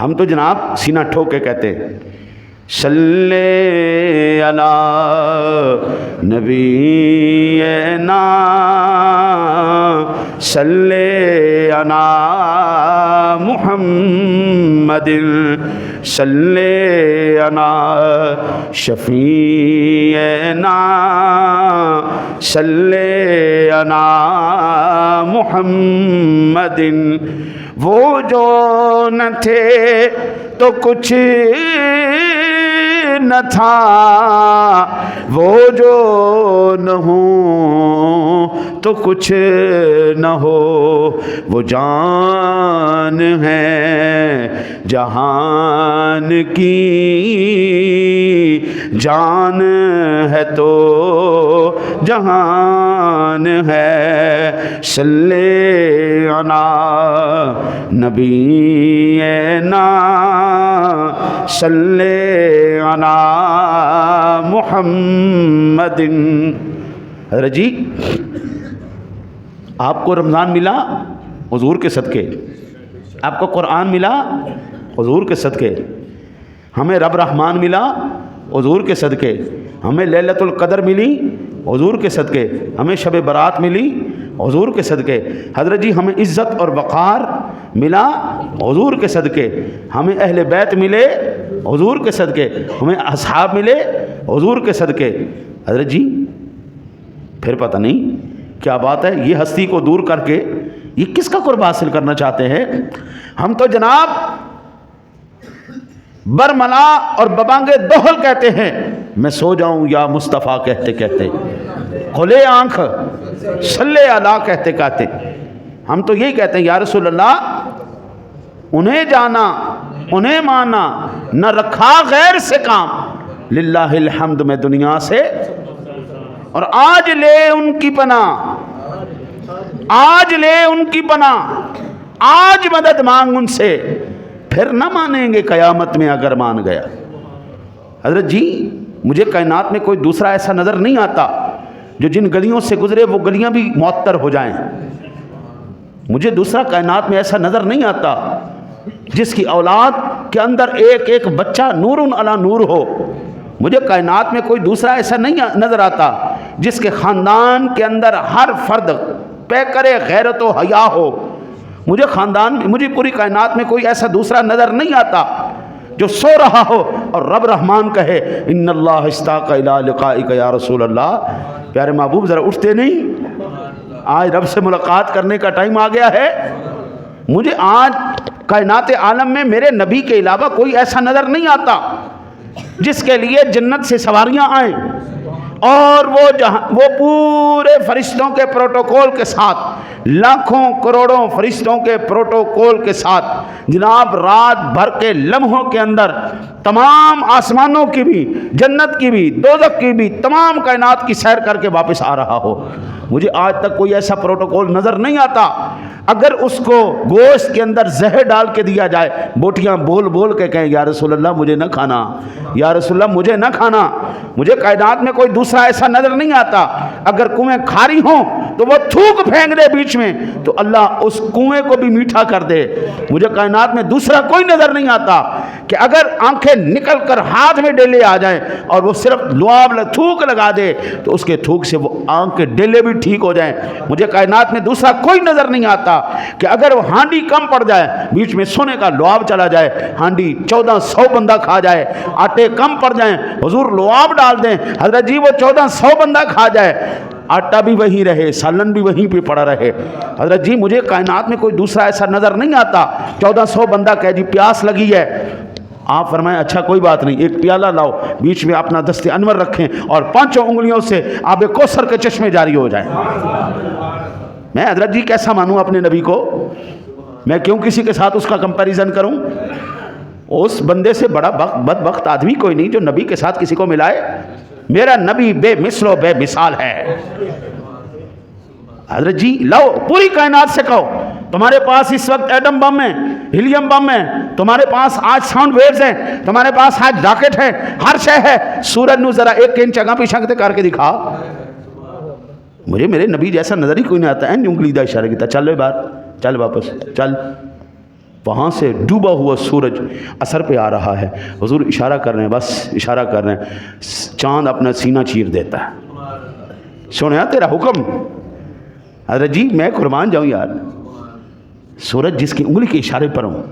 ہم تو جناب سینہ ٹھوک کے کہتے ہیں صلی علی نبینا صلی علی محمد صلی علی شفیعنا صلی علی محمد. وہ جو نہ تھے تو کچھ نہ تھا، وہ جو نہ ہوں تو کچھ نہ ہو، وہ جان ہے جہان کی، جان ہے تو جہان ہے. صلی علی نبینا صلی علی محمد. حضرت جی آپ کو رمضان ملا حضور کے صدقے، آپ کو قرآن ملا حضور کے صدقے، ہمیں رب رحمان ملا حضور کے صدقے، ہمیں لیلۃ القدر ملی حضور کے صدقے، ہمیں شب برات ملی حضور کے صدقے. حضرت جی ہمیں عزت اور وقار ملا حضور کے صدقے، ہمیں اہل بیت ملے حضور کے صدقے، ہمیں اصحاب ملے حضور کے صدقے. حضرت جی پھر پتہ نہیں کیا بات ہے، یہ ہستی کو دور کر کے یہ کس کا قرب حاصل کرنا چاہتے ہیں؟ ہم تو جناب برملا اور ببانگے دوہل کہتے ہیں، میں سو جاؤں یا مصطفیٰ کہتے کہتے، کھلے آنکھ صلی علی کہتے کہتے. ہم تو یہی کہتے ہیں یا رسول اللہ، انہیں جانا انہیں مانا، نہ رکھا غیر سے کام، للہ الحمد میں دنیا سے، اور آج لے ان کی پناہ، آج لے ان کی پناہ، آج مدد مانگ ان سے، پھر نہ مانیں گے قیامت میں اگر مان گیا. حضرت جی مجھے کائنات میں کوئی دوسرا ایسا نظر نہیں آتا جو جن گلیوں سے گزرے وہ گلیاں بھی معطر ہو جائیں. مجھے دوسرا کائنات میں ایسا نظر نہیں آتا جس کی اولاد کے اندر ایک ایک بچہ نور علی نور ہو. مجھے کائنات میں کوئی دوسرا ایسا نہیں نظر آتا جس کے خاندان کے اندر ہر فرد پیکر غیرت و حیا ہو. مجھے خاندان میں، مجھے پوری کائنات میں کوئی ایسا دوسرا نظر نہیں آتا جو سو رہا ہو اور رب رحمان کہے ان اللہ اشتاق الی لقائک یا رسول اللہ. پیارے محبوب ذرا اٹھتے نہیں؟ آج رب سے ملاقات کرنے کا ٹائم آ گیا ہے. مجھے آج کائنات عالم میں میرے نبی کے علاوہ کوئی ایسا نظر نہیں آتا جس کے لیے جنت سے سواریاں آئیں اور وہ پورے فرشتوں کے پروٹوکول کے ساتھ، لاکھوں کروڑوں فرشتوں کے پروٹوکول کے ساتھ جناب رات بھر کے لمحوں کے اندر تمام آسمانوں کی بھی، جنت کی بھی، دوزخ کی بھی، تمام کائنات کی سیر کر کے واپس آ رہا ہو. مجھے آج تک کوئی ایسا پروٹوکول نظر نہیں آتا. اگر اس کو گوشت کے اندر زہر ڈال کے دیا جائے، بوٹیاں بول بول کے کہیں یا رسول اللہ مجھے نہ کھانا، یا رسول اللہ مجھے نہ کھانا. مجھے کائنات میں کوئی دوسرا ایسا نظر نہیں آتا. اگر کنویں کھاری ہوں تو وہ تھوک پھینک دے بیچ میں تو اللہ اس کنویں کو بھی میٹھا کر دے. مجھے کائنات میں دوسرا کوئی نظر نہیں آتا کہ اگر آنکھیں نکل کر ہاتھ میں ڈیلے آ جائیں اور وہ صرف لعاب تھوک لگا دے تو اس کے تھوک سے وہ آنکھ کے ڈیلے بھی ٹھیک ہو جائیں. مجھے کائنات میں دوسرا کوئی نظر نہیں آتا کہ اگر وہ ہانڈی کم پڑ جائے، بیچ میں سونے کا لعاب چلا جائے، ہانڈی 1400 بندہ کھا جائے، آٹے کم پڑ جائیں حضور لعاب ڈال دیں، حضرت جی وہ 1400 بندہ کھا جائے، آٹا بھی وہیں رہے، سالن بھی وہیں پہ پڑا رہے. حضرت جی مجھے کائنات میں کوئی دوسرا ایسا نظر نہیں آتا. 1400 بندہ کہے جی پیاس لگی ہے، آپ فرمائیں اچھا کوئی بات نہیں، ایک پیالہ لاؤ، بیچ میں اپنا دست انور رکھیں اور 5 انگلیوں سے آب کوثر کے چشمے جاری ہو جائیں. میں حضرت جی کیسا مانوں اپنے نبی کو؟ میں کیوں کسی کے ساتھ اس کا کمپیریزن کروں؟ اس بندے سے بڑا بدبخت آدمی کوئی نہیں جو نبی کے ساتھ کسی کو ملائے. میرا نبی بے مثل و بے مثال ہے. حضرت جی لاؤ پوری کائنات سے کہو تمہارے پاس اس وقت ایٹم بم ہے، ہیلیم بم ہے، تمہارے پاس آج ساؤنڈ ویوز ہیں، تمہارے پاس آج راکٹ ہے، ہر شے ہے، سورج نو ذرا 1 انچ جگہ پیچھے کر کے دکھا. مجھے میرے نبی جیسا نظر ہی کوئی نہیں آتا. انگلی دا اشارہ کیا چل لے باہر، چل واپس چل. وہاں سے ڈوبا ہوا سورج اثر پہ آ رہا ہے، حضور اشارہ کر رہے ہیں، بس اشارہ کر رہے ہیں. چاند اپنا سینہ چیر دیتا ہے، سنیا تیرا حکم. حضرت جی میں قربان جاؤں یار، سورج جس کی انگلی کے اشارے پر ہوں،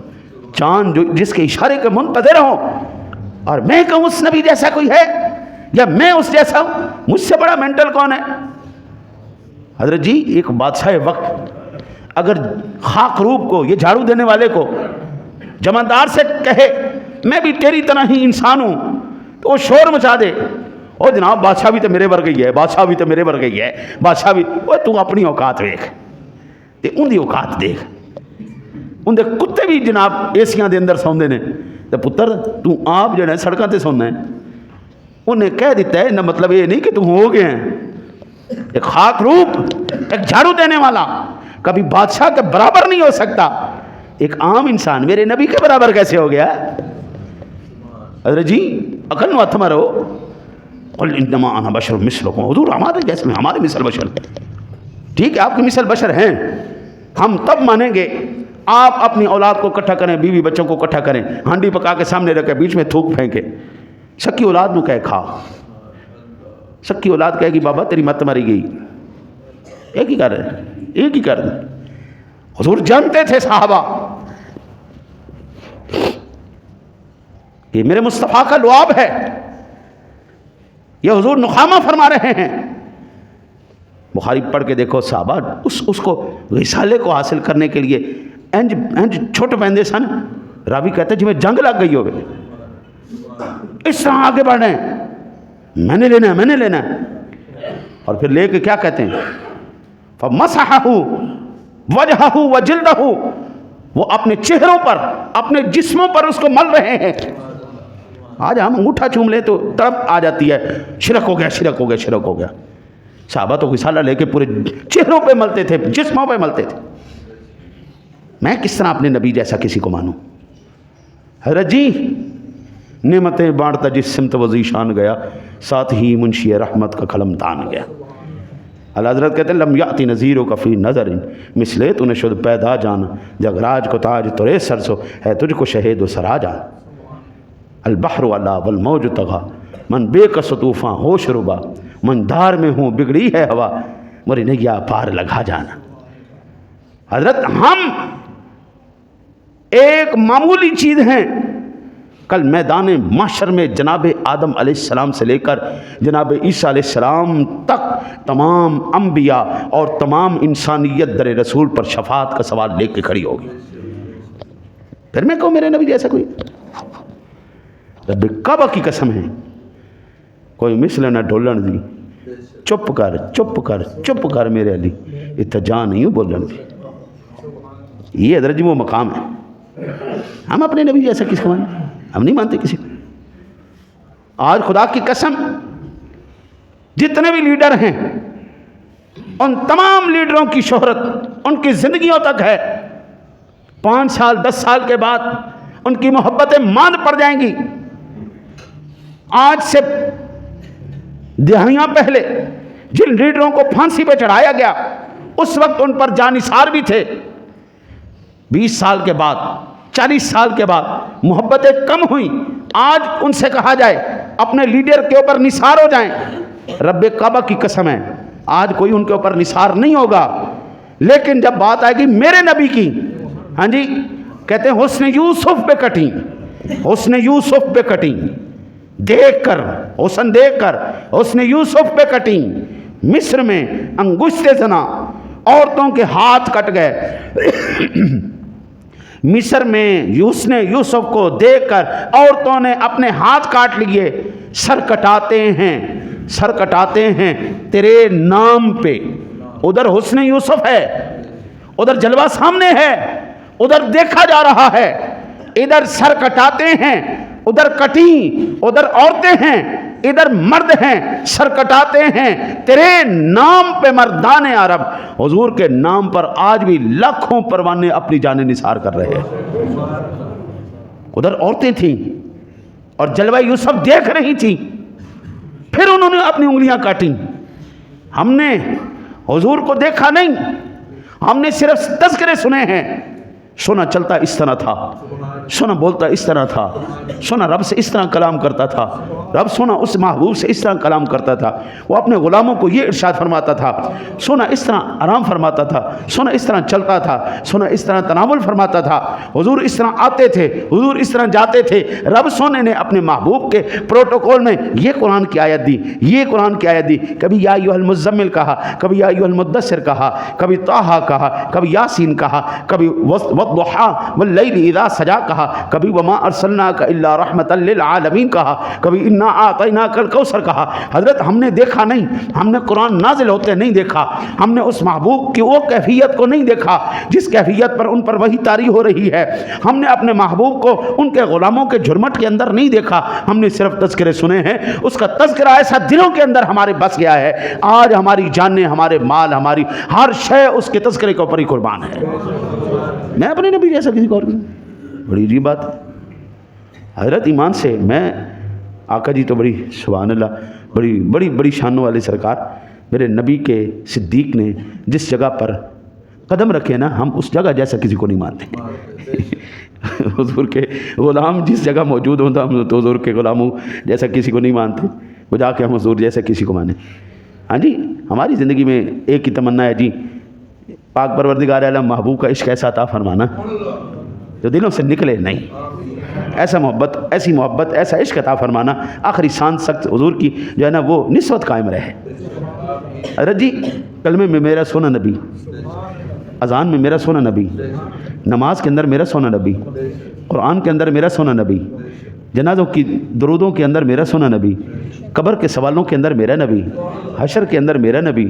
چاند جو جس کے اشارے کے منتظر ہوں، اور میں کہوں اس نبی جیسا کوئی ہے یا میں اس جیسا ہوں؟ مجھ سے بڑا مینٹل کون ہے؟ حضرت جی ایک بادشاہ وقت اگر خاک روب کو، یہ جھاڑو دینے والے کو جمعدار سے کہے میں بھی تیری طرح ہی انسان ہوں تو وہ شور مچا دے، او جناب بادشاہ بھی تو میرے ورگی ہے، بادشاہ بھی تو میرے ورگی ہے، بادشاہ بھی. وہ تو اپنی اوقات دیکھ تے ان دی اوقات دیکھ. ان دے کتے بھی جناب ایسیاں دے اندر سوندے نے تے پتر تو آپ جڑا سڑکاں تے سونا ہے. انہیں کہہ دیتا ہے نہ مطلب یہ نہیں کہ تم ہو گئے ہیں. ایک خاک روپ، ایک جھاڑو دینے والا کبھی بادشاہ کے برابر نہیں ہو سکتا. ایک عام انسان میرے نبی کے برابر کیسے ہو گیا؟ حضرت جی عقل نو ہتھ مارو. قل انما انا بشر مثلکم، حضور ہمارے جیسے میں، ہمارے مثل بشر. ٹھیک ہے آپ کی مثل بشر ہیں، ہم تب مانیں گے آپ اپنی اولاد کو اکٹھا کریں، بیوی بچوں کو اکٹھا کریں، ہانڈی پکا کے سامنے رکھے، بیچ میں تھوک پھینکے. سکی اولاد نو کہے کھا، سکی اولاد کہے گی بابا تیری مت ماری گئی. ایک ہی کر رہے، ایک ہی کر رہے. حضور جانتے تھے صحابہ یہ میرے مصطفیٰ کا لعاب ہے، یہ حضور نخامہ فرما رہے ہیں. بخاری پڑھ کے دیکھو صحابہ اس کو رسالے کو حاصل کرنے کے لیے انج چھوٹ پہندے سن. راوی کہتے جی میں جنگ لگ گئی ہوگی، اس طرح آگے بڑھ رہے ہیں، میں نے لینا ہے، میں نے لینا ہے. اور پھر لے کے کیا کہتے ہیں فَمَسَحَهُ وَجْهَهُ وَجِلْدَهُ، وہ اپنے چہروں پر، اپنے جسموں پر اس کو مل رہے ہیں. آج ہم انگوٹھا چوم لیں تو تڑپ آ جاتی ہے، شرک ہو گیا، شرک ہو گیا، شرک ہو گیا. صحابہ تو رسالہ لے کے پورے چہروں پہ ملتے تھے، جسموں پہ ملتے تھے. میں کس طرح اپنے نبی جیسا کسی کو مانوں؟ حضرت جی نعمتیں بانٹتا جس سمت وزی شان گیا، ساتھ ہی منشی رحمت کا قلم تان گیا. اللہ حضرت کہتے ہیں لم یاتی نذیروں کا فی نظر مثلے تو نے شد پیدا جان، جگراج کو تاج ترے سر سو ہے تجھ کو شہید و سرا جان. البحر والا والموج تغا من بے کس طوفاں ہوش ربا، من دھار میں ہوں بگڑی ہے ہوا، مری نگیا پار لگا جانا. حضرت ہم ایک معمولی چیز ہیں کل میدان محشر میں جناب آدم علیہ السلام سے لے کر جناب عیسیٰ علیہ السلام تک تمام انبیاء اور تمام انسانیت در رسول پر شفاعت کا سوال لے کے کھڑی ہوگی. پھر میں کہوں میرے نبی جیسا کوئی؟ رب کعبہ کی قسم ہے کوئی مثل نہ ڈھولن دی. چپ کر چپ کر چپ کر میرے علی، اتجا نہیں ہوں بولن دی. یہ حضرت جی وہ مقام ہے. ہم اپنے نبی جیسا کس کو مانتے؟ ہم نہیں مانتے کسی کو. آج خدا کی قسم جتنے بھی لیڈر ہیں ان تمام لیڈروں کی شہرت ان کی زندگیوں تک ہے. 5 سال 10 سال کے بعد ان کی محبتیں ماند پڑ جائیں گی. آج سے دہائیاں پہلے جن لیڈروں کو پھانسی پہ چڑھایا گیا اس وقت ان پر جانثار بھی تھے. 20 سال کے بعد 40 سال کے بعد محبتیں کم ہوئیں. آج ان سے کہا جائے اپنے لیڈر کے اوپر نثار ہو جائیں. رب کعبہ کی قسم ہے آج کوئی ان کے اوپر نثار نہیں ہوگا. لیکن جب بات آئے گی میرے نبی کی، ہاں جی کہتے ہیں حسن یوسف پہ کٹیں، حسن یوسف پہ کٹیں، دیکھ کر حسن دیکھ کر حسن یوسف پہ کٹیں. مصر میں انگشت زنا عورتوں کے ہاتھ کٹ گئے. مصر میں یوسف کو دیکھ کر عورتوں نے اپنے ہاتھ کاٹ لیے. سر کٹاتے ہیں تیرے نام پہ. ادھر حسن یوسف ہے، ادھر جلوہ سامنے ہے، ادھر دیکھا جا رہا ہے. ادھر سر کٹاتے ہیں، ادھر کٹیں، ادھر عورتیں ہیں، ادھر مرد ہیں. سر کٹاتے ہیں تیرے نام پہ مردان عرب. حضور کے نام پر آج بھی لاکھوں پروانے اپنی جانیں نثار کر رہے ہیں. ادھر عورتیں تھیں اور جلوہ یوسف دیکھ رہی تھیں، پھر انہوں نے اپنی انگلیاں کاٹیں. ہم نے حضور کو دیکھا نہیں، ہم نے صرف تذکرے سنے ہیں. سنا چلتا اس طرح تھا، سنا بولتا اس طرح تھا، سنا رب سے اس طرح کلام کرتا تھا، رب سنا اس محبوب سے اس طرح کلام کرتا تھا. وہ اپنے غلاموں کو یہ ارشاد فرماتا تھا، سنا اس طرح آرام فرماتا تھا، سنا اس طرح چلتا تھا، سنا اس طرح تناول فرماتا تھا. حضور اس طرح آتے تھے، حضور اس طرح جاتے تھے. رب سونے نے اپنے محبوب کے پروٹوکول میں یہ قرآن کی آیت دی، یہ قرآن کی آیت دی. کبھی یا ایھا المزمل کہا، کبھی یا ایھا المدثر کہا، کبھی طٰہٰ کہا، کبھی یاسین کہا، کبھی والضحیٰ واللیل اذا سجا کہا، کبھی وما ارسلناک الا رحمۃ للعالمین کہا، کبھی انا اعطیناک الکوثر کہا. حضرت ہم نے دیکھا نہیں، ہم نے قرآن نازل ہوتے نہیں دیکھا، ہم نے اس محبوب کی وہ کیفیت کو نہیں دیکھا جس کیفیت پر ان پر وحی طاری ہو رہی ہے. ہم نے اپنے محبوب کو ان کے غلاموں کے جھرمٹ کے اندر نہیں دیکھا، ہم نے صرف تذکرے سنے ہیں. اس کا تذکرہ ایسا دلوں کے اندر ہمارے بس گیا ہے. آج ہماری جانیں، ہمارے مال، ہماری ہر شے اس کے تذکرے کے اوپر ہی قربان ہے. میں اپنے نبی جیسا کسی کو اور نہیں. بڑی عجیب بات ہے. حضرت ایمان سے میں آقا جی تو بڑی سبحان اللہ بڑی بڑی بڑی شانوں والے سرکار، میرے نبی کے صدیق نے جس جگہ پر قدم رکھے نا، ہم اس جگہ جیسا کسی کو نہیں مانتے. حضور کے غلام جس جگہ موجود ہوں ہم تو حضور کے غلاموں جیسا کسی کو نہیں مانتے. وہ جا کے ہم حضور جیسا کسی کو مانیں. ہاں جی ہماری زندگی میں ایک ہی تمنا ہے جی، پاک پروردگار عالم محبوب کا عشق ایسا عطا فرمانا جو دلوں سے نکلے نہیں. ایسا محبت، ایسی محبت، ایسا عشق عطا فرمانا آخری سانس سخت حضور کی جو ہے نا وہ نسبت قائم رہے. حضرت جی کلمے میں میرا سونا نبی، اذان میں میرا سونا نبی، نماز کے اندر میرا سونا نبی، قرآن کے اندر میرا سونا نبی، جنازوں کی درودوں کے اندر میرا سونا نبی، قبر کے سوالوں کے اندر میرا نبی، حشر کے اندر میرا نبی،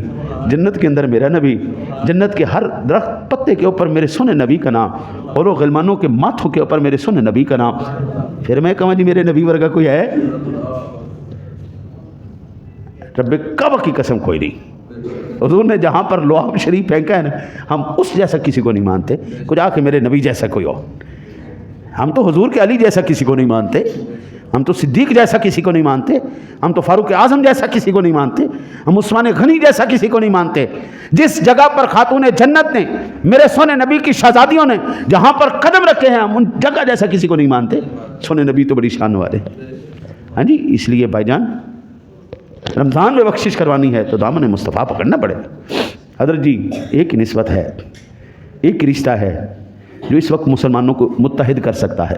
جنت کے اندر میرا نبی، جنت کے ہر درخت پتے کے اوپر میرے سونے نبی کا نام، اور وہ غلمانوں کے ماتھوں کے اوپر میرے سونے نبی کا نام. پھر میں کہوں جی میرے نبی ورگا کوئی ہے؟ رب کعبہ کی قسم کوئی نہیں. حضور نے جہاں پر لعاب شریف پھینکا ہے نا، ہم اس جیسا کسی کو نہیں مانتے. کچھ آ کے میرے نبی جیسا کوئی ہو. ہم تو حضور کے علی جیسا کسی کو نہیں مانتے، ہم تو صدیق جیسا کسی کو نہیں مانتے، ہم تو فاروق اعظم جیسا کسی کو نہیں مانتے، ہم عثمان غنی جیسا کسی کو نہیں مانتے. جس جگہ پر خاتون جنت نے، میرے سونے نبی کی شہزادیوں نے جہاں پر قدم رکھے ہیں، ہم ان جگہ جیسا کسی کو نہیں مانتے. سونے نبی تو بڑی شان والے. ہاں جی اس لیے بھائی جان رمضان میں بخشش کروانی ہے تو دامن مصطفیٰ پکڑنا پڑے. حضرت جی ایک نسبت ہے، ایک رشتہ ہے جو اس وقت مسلمانوں کو متحد کر سکتا ہے.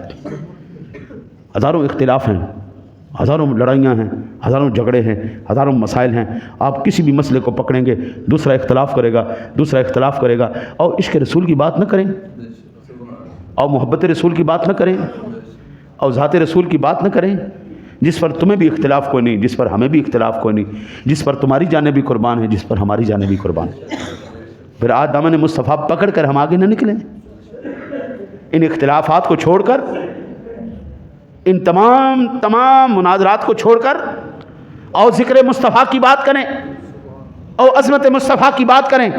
ہزاروں اختلاف ہیں، ہزاروں لڑائیاں ہیں، ہزاروں جھگڑے ہیں، ہزاروں مسائل ہیں، آپ کسی بھی مسئلے کو پکڑیں گے دوسرا اختلاف کرے گا، دوسرا اختلاف کرے گا، اور عشق رسول کی بات نہ کریں، اور محبت رسول کی بات نہ کریں، اور ذات رسول کی بات نہ کریں، جس پر تمہیں بھی اختلاف کوئی نہیں، جس پر ہمیں بھی اختلاف کوئی نہیں، جس پر تمہاری جانیں بھی قربان ہے، جس پر ہماری جانیں بھی قربان ہے، پھر آج دامن مصطفیٰ پکڑ کر ہم آگے نہ نکلیں، ان اختلافات کو چھوڑ کر، ان تمام مناظرات کو چھوڑ کر، اور ذکر مصطفیٰ کی بات کریں، اور عظمت مصطفیٰ کی بات کریں،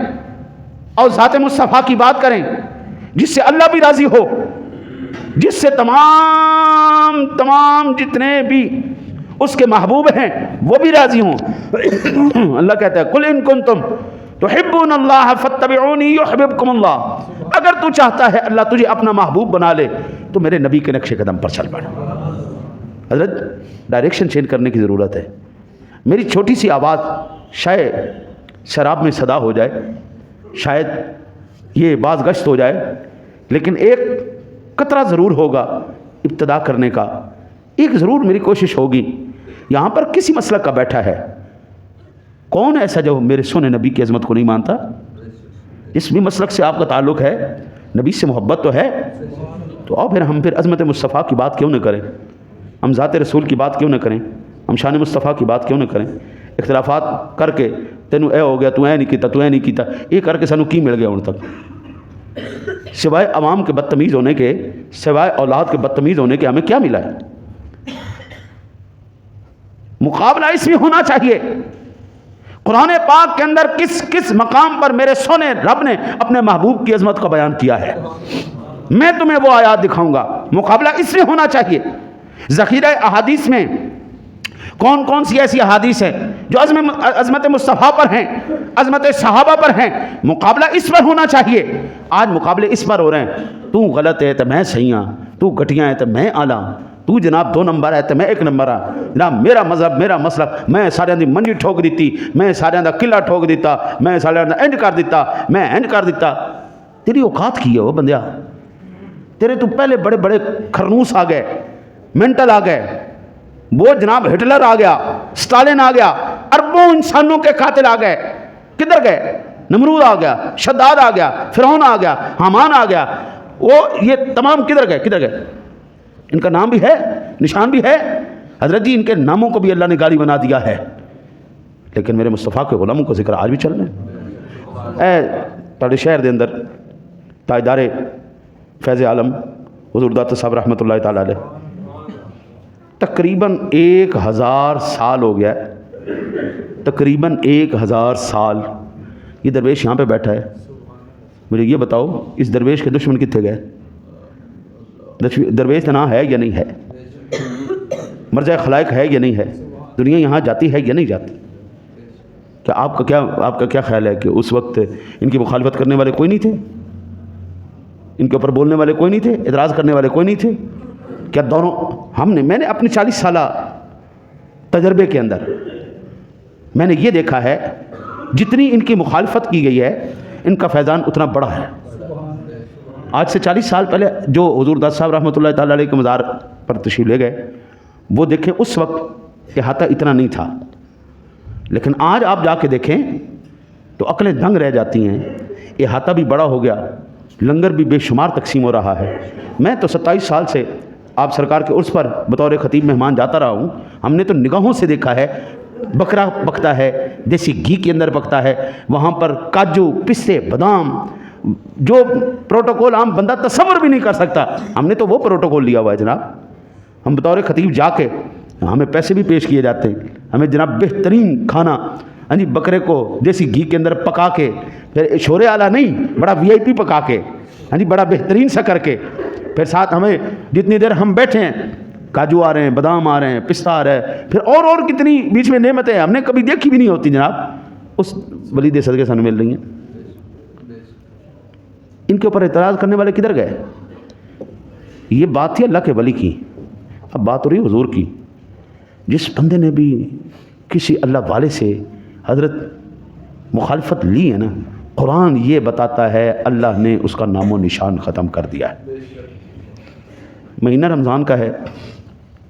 اور ذات مصطفیٰ کی بات کریں، جس سے اللہ بھی راضی ہو، جس سے تمام جتنے بھی اس کے محبوب ہیں وہ بھی راضی ہوں۔ اللہ کہتا ہے قل ان کنتم تحبون اللہ فاتبعونی یحببکم اللہ، اگر تو چاہتا ہے اللہ تجھے اپنا محبوب بنا لے تو میرے نبی کے نقش قدم پر چل پڑ۔ حضرت ڈائریکشن چینج کرنے کی ضرورت ہے۔ میری چھوٹی سی آواز شاید شراب میں صدا ہو جائے، شاید یہ باز گشت ہو جائے، لیکن ایک قطرہ ضرور ہوگا ابتدا کرنے کا، ایک ضرور میری کوشش ہوگی۔ یہاں پر کسی مسلک کا بیٹھا ہے، کون ایسا جو میرے سونے نبی کی عظمت کو نہیں مانتا؟ جس بھی مسلک سے آپ کا تعلق ہے، نبی سے محبت تو ہے، تو آؤ ہم پھر عظمت مصطفیٰ کی بات کیوں نہ کریں، ہم ذات رسول کی بات کیوں نہ کریں، ہم شان مصطفیٰ کی بات کیوں نہ کریں؟ اختلافات کر کے تینوں اے ہو گیا، تو اے نہیں کیتا، تو اے نہیں کیتا، یہ کر کے سانو کی مل گیا ان تک؟ سوائے عوام کے بدتمیز ہونے کے، سوائے اولاد کے بدتمیز ہونے کے ہمیں کیا ملا ہے؟ مقابلہ اس میں ہونا چاہیے۔ قرآن پاک کے اندر کس مقام پر میرے سونے رب نے اپنے محبوب کی عظمت کا بیان کیا ہے، میں تمہیں وہ آیات دکھاؤں گا۔ مقابلہ اس میں ہونا چاہیے۔ ذخیرہ احادیث میں کون سی ایسی احادیث ہیں جو عظمت مصطفیٰ پر ہیں، عظمت صحابہ پر ہیں؟ مقابلہ اس پر ہونا چاہیے۔ آج مقابلے اس پر ہو رہے ہیں، تو غلط ہے تو میں صحیح ہاں، تو گھٹیا ہے تو میں اعلیٰ، تو جناب 2 نمبر ہے تو میں 1 نمبر ہاں، جناب میرا مذہب میرا مسلک، میں سارے دی منجی ٹھوک دیتی، میں سارے دا قلعہ ٹھوک دیتا، میں سارے دا اینڈ کر دیتا، میں اینڈ کر دیتا۔ تیری اوقات کی ہے وہ بندیا؟ تیرے تو پہلے بڑے بڑے خرنوس آ گئے، مینٹل آ گئے، وہ جناب ہٹلر آ گیا، سٹالن آ گیا، اربوں انسانوں کے قاتل آ گئے، کدھر گئے؟ نمرود آ گیا، شداد آ گیا، فرعون آ گیا، حامان آ گیا، وہ یہ تمام کدھر گئے؟ ان کا نام بھی ہے، نشان بھی ہے۔ حضرت جی ان کے ناموں کو بھی اللہ نے گالی بنا دیا ہے، لیکن میرے مصطفیٰ کے غلاموں کا ذکر آج بھی چل رہا ہے۔ اے تاڑے شہر دے اندر تاجدار فیض عالم حضور داتا صاحب رحمۃ اللہ تعالیٰ علیہ، تقریباً 1000 سال ہو گیا ہے، تقریباً 1000 سال یہ درویش یہاں پہ بیٹھا ہے۔ مجھے یہ بتاؤ اس درویش کے دشمن کتنے گئے؟ درویش تنہا ہے یا نہیں ہے؟ مرجع خلائق ہے یا نہیں ہے؟ دنیا یہاں جاتی ہے یا نہیں جاتی؟ کیا آپ کا کیا خیال ہے کہ اس وقت ان کی مخالفت کرنے والے کوئی نہیں تھے؟ ان کے اوپر بولنے والے کوئی نہیں تھے؟ اعتراض کرنے والے کوئی نہیں تھے؟ کیا دونوں میں نے اپنے 40 سالہ تجربے کے اندر میں نے یہ دیکھا ہے، جتنی ان کی مخالفت کی گئی ہے ان کا فیضان اتنا بڑا ہے۔ آج سے 40 سال پہلے جو حضور داتا صاحب رحمۃ اللہ تعالیٰ علیہ کے مزار پر تشریف لے گئے، وہ دیکھیں اس وقت احاطہ اتنا نہیں تھا، لیکن آج آپ جا کے دیکھیں تو عقلیں دنگ رہ جاتی ہیں۔ احاطہ بھی بڑا ہو گیا، لنگر بھی بے شمار تقسیم ہو رہا ہے۔ میں تو 27 سال سے آپ سرکار کے عرس پر بطور خطیب مہمان جاتا رہا ہوں، ہم نے تو نگاہوں سے دیکھا ہے، بکرا پکتا ہے، دیسی گھی کے اندر پکتا ہے، وہاں پر کاجو، پستے، بادام، جو پروٹوکول عام بندہ تصور بھی نہیں کر سکتا، ہم نے تو وہ پروٹوکول لیا ہوا ہے جناب۔ ہم بطور خطیب جا کے ہمیں پیسے بھی پیش کیے جاتے ہیں، ہمیں جناب بہترین کھانا بکرے کو دیسی گھی کے اندر پکا کے، پھر شورے اعلیٰ نہیں، بڑا VIP پکا کے، بڑا بہترین سا کر کے، پھر ساتھ ہمیں جتنی دیر ہم بیٹھے ہیں کاجو آ رہے ہیں، بادام آ رہے ہیں، پستہ آ رہا ہے، پھر اور کتنی بیچ میں نعمتیں ہم نے کبھی دیکھی بھی نہیں ہوتی جناب، اس ولی دے صدقے سانو مل رہی ہیں۔ ان کے اوپر اعتراض کرنے والے کدھر گئے؟ یہ بات تھی اللہ کے ولی کی، اب بات ہو رہی ہے حضور کی۔ جس بندے نے بھی کسی اللہ والے سے حضرت مخالفت لی ہے نا، قرآن یہ بتاتا ہے اللہ نے اس کا نام و نشان ختم کر دیا ہے۔ مہینہ رمضان کا ہے،